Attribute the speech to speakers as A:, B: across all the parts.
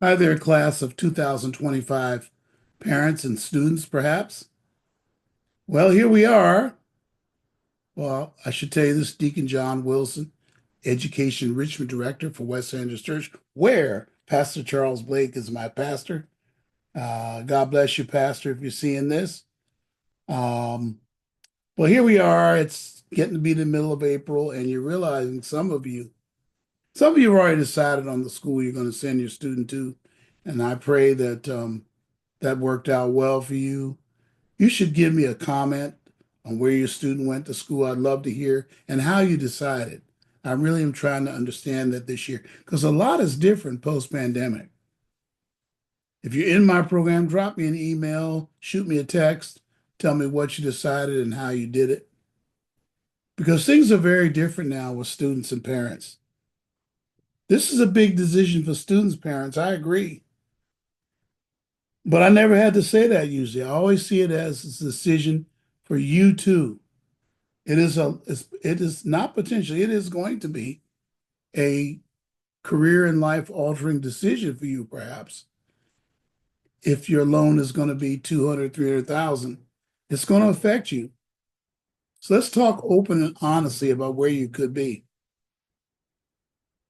A: Hi there, class of 2025 parents and students, perhaps. Well, here we are. Well, I should tell you this, Deacon John Wilson, Education Enrichment Director for West Andrews Church, where Pastor Charles Blake is my pastor. God bless you, Pastor, if you're seeing this. Um, well, here we are. It's getting to be the middle of April, and you're realizing some of you have already decided on the school you're going to send your student to, and I pray that that worked out well for you. You should give me a comment on where your student went to school. I'd love to hear and how you decided. I really am trying to understand that this year because a lot is different post-pandemic. If you're in my program, drop me an email, shoot me a text, tell me what you decided and how you did it. Because things are very different now with students and parents. This is a big decision for students, parents. I agree. But I never had to say that usually. I always see it as a decision for you too. It is not potentially, it is going to be a career and life altering decision for you, perhaps. If your loan is going to be 200, 300,000, it's going to affect you. So let's talk open and honestly about where you could be.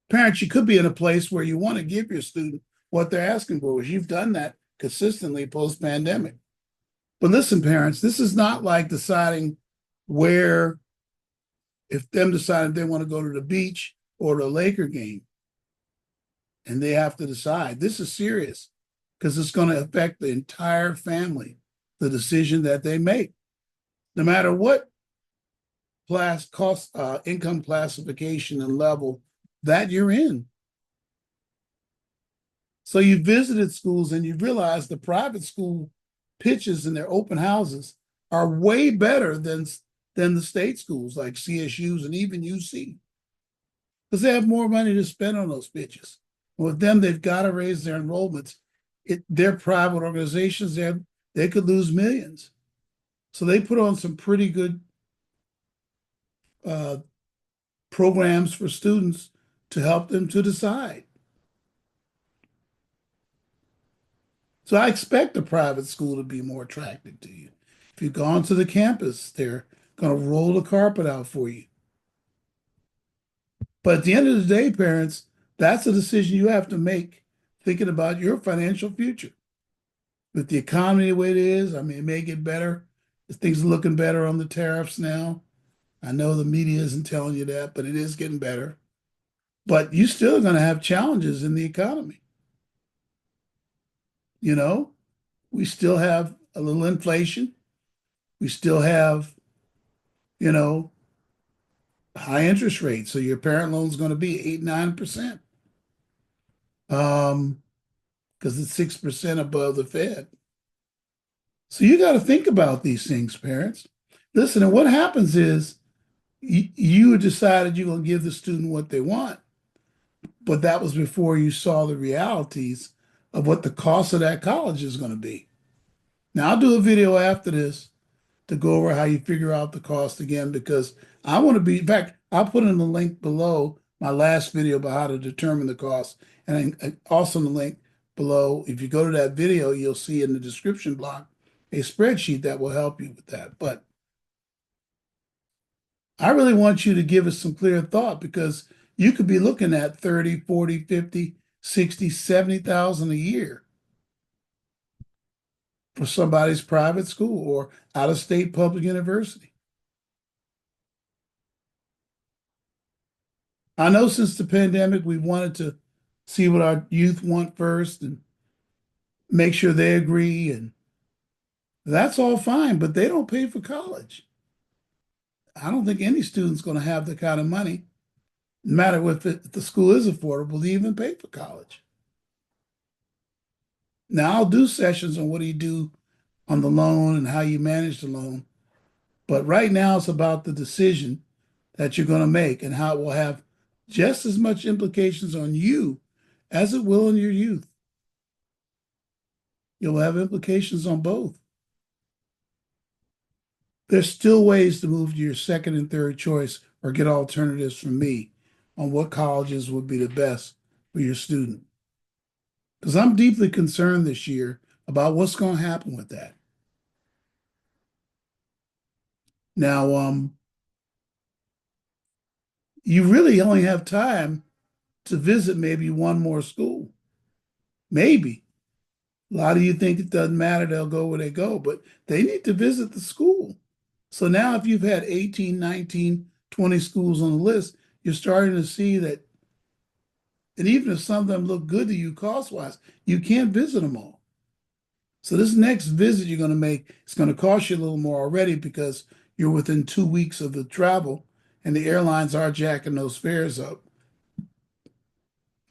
A: Parents, you could be in a place where you want to give your student what they're asking for, because you've done that consistently post-pandemic. But listen, parents, this is not like deciding where, if them deciding they want to go to the beach or the Laker game, and they have to decide. This is serious because it's going to affect the entire family, the decision that they make, no matter what income classification and level that you're in. So you visited schools and you realize the private school pitches in their open houses are way better than the state schools like CSUs and even UC, because they have more money to spend on those pitches. With them, they've got to raise their enrollments. They're private organizations. They could lose millions. So they put on some pretty good uh, programs for students to help them to decide. So I expect a private school to be more attractive to you. If you've gone to the campus, they're going to roll the carpet out for you. But at the end of the day, parents, that's a decision you have to make thinking about your financial future. With the economy the way it is, I mean, it may get better. Things are looking better on the tariffs now. I know the media isn't telling you that, but it is getting better. But you still are going to have challenges in the economy. You know, we still have a little inflation. We still have, you know, high interest rates. So your parent loan is going to be 8, 9%. Because it's 6% above the Fed. So you got to think about these things, parents. Listen, and what happens is you decided you're going to give the student what they want, but that was before you saw the realities of what the cost of that college is going to be. Now, I'll do a video after this to go over how you figure out the cost again, because I want to be, in fact, I'll put in the link below my last video about how to determine the cost. And also in the link below, if you go to that video, you'll see in the description block a spreadsheet that will help you with that. But I really want you to give us some clear thought, because you could be looking at 30, 40, 50, 60, 70,000 a year for somebody's private school or out of state public university. I know since the pandemic, we wanted to see what our youth want first and make sure they agree. And that's all fine, but they don't pay for college. I don't think any student's going to have the kind of money, no matter if the school is affordable, to even pay for college. Now, I'll do sessions on what do you do on the loan and how you manage the loan. But right now, it's about the decision that you're going to make and how it will have just as much implications on you as it will in your youth. You'll have implications on both. There's still ways to move to your second and third choice or get alternatives from me on what colleges would be the best for your student. because I'm deeply concerned this year about what's going to happen with that. Now, you really only have time to visit maybe one more school. Maybe. A lot of you think it doesn't matter, they'll go where they go, but they need to visit the school. So now if you've had 18, 19, 20 schools on the list, you're starting to see that, and even if some of them look good to you cost-wise, you can't visit them all. So this next visit you're going to make, it's going to cost you a little more already because you're within 2 weeks of the travel, and the airlines are jacking those fares up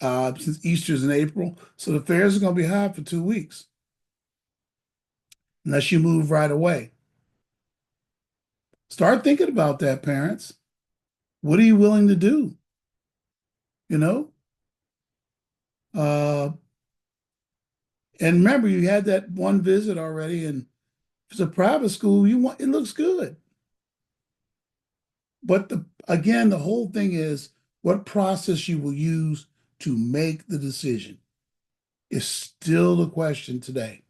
A: since Easter's in April. So the fares are going to be high for 2 weeks unless you move right away. Start thinking about that, parents. What are you willing to do? You know? Uh, and remember, you had that one visit already, and if it's a private school, you want it looks good. But again, the whole thing is what process you will use to make the decision is still the question today.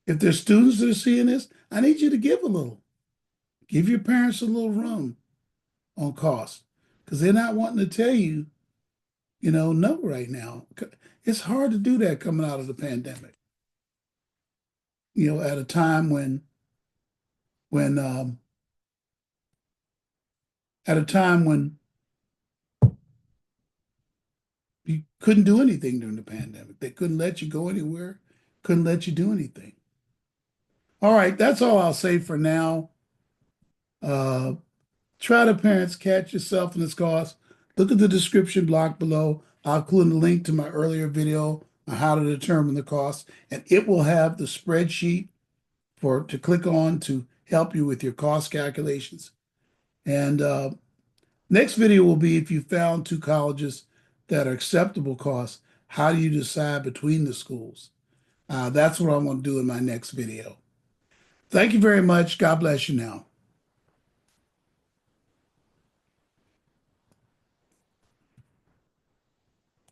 A: If there's students that are seeing this, I need you to give a little. Give your parents a little room on cost because they're not wanting to tell you, no right now. It's hard to do that coming out of the pandemic. At a time when at a time when you couldn't do anything during the pandemic. They couldn't let you go anywhere, couldn't let you do anything. All right, that's all I'll say for now. Uh, Try to parents catch yourself in this cost. Look at the description block below. I'll include a link to my earlier video on how to determine the cost, and it will have the spreadsheet to click on to help you with your cost calculations. And next video will be if you found two colleges that are acceptable costs, how do you decide between the schools? That's what I want to do in my next video. Thank you very much. God bless you now.